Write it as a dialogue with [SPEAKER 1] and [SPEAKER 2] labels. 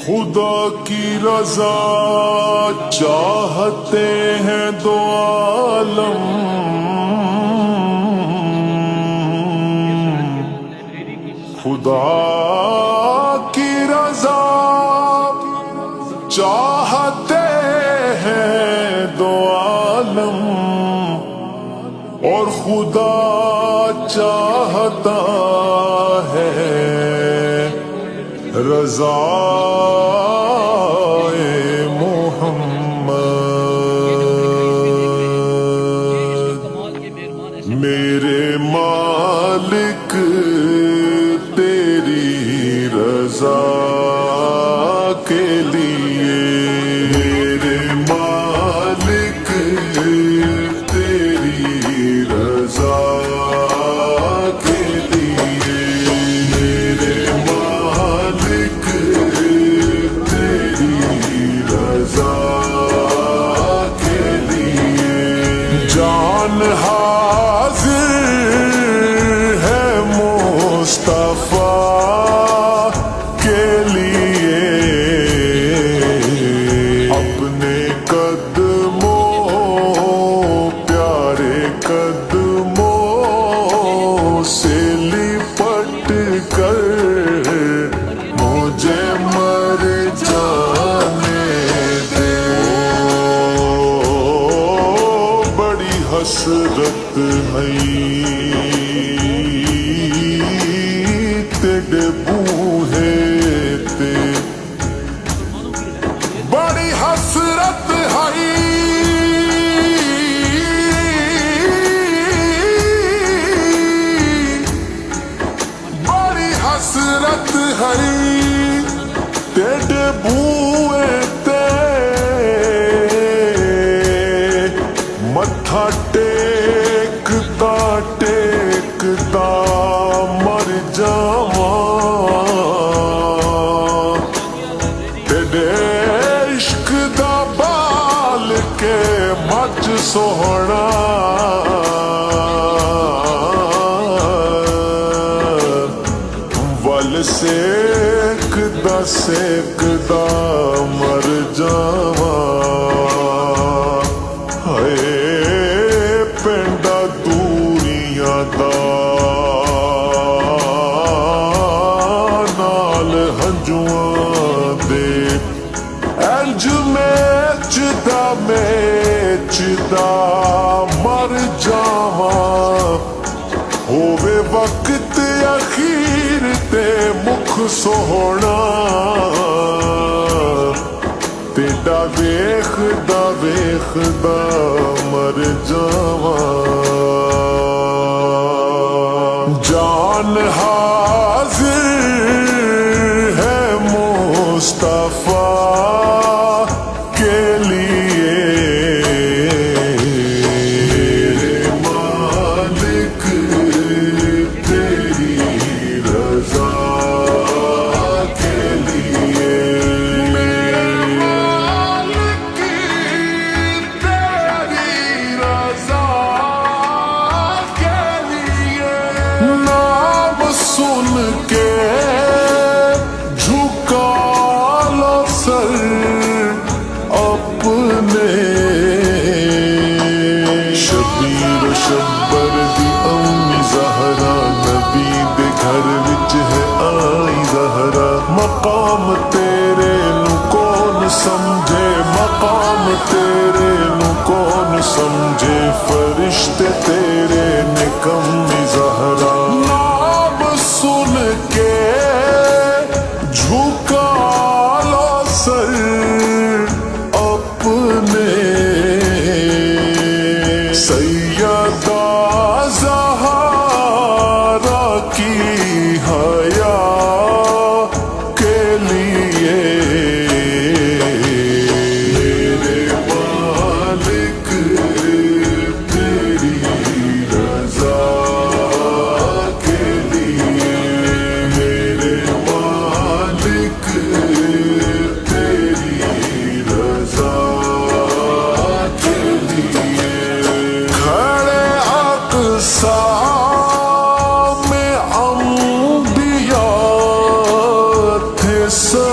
[SPEAKER 1] خدا کی رضا چاہتے ہیں دو عالم، خدا کی رضا چاہتے ہیں دو عالم، اور خدا چاہتا ہے رضا میرے مالک تیری رضا کے لیے، میرے مالک تیری رضا کے لیے، میرے مالک تیری رضا کے لیے، جان مصطفیٰ کے لیے، اپنے قدموں پیارے قدموں سے لپٹ کر مجھے مر جانے دے، بڑی حسرت ہے بڑی حسرت ہے، بڑی حسرت ہے تیرے بوئے تے متھا ٹیکتا ٹیکتا مر جاواں، مچ سوہنا ول سیکدا سیکدا مر جاواں، ہائے پینڈا دوریاں دا نال ہنجواں دے، انج میچدا مر جاواں، ہووے وقت اخیر تے مکھ سوہنا، تیڈا ویکھدا ویکھدا مر جاواں، جان حاضر ہے مصطفیٰ کے لیے، میرے مالک تیری رضا کے لیے، میرے مالک تیری رضا کے لیے، نام سن کے جھکا لو سر اپنے، شبیر و شبر دی امی زہرا نبی دے گھر وچ ہے آئی زہرا، مقام تیرے نو کون سمجھے، مقام تیرے نو کون سمجھے، فرشتے تیرے نے کمی زہرا، نام سن کے جھکا لو سر سیدہ زہرا کی حیا کے لیے، میرے مالک تیری صلی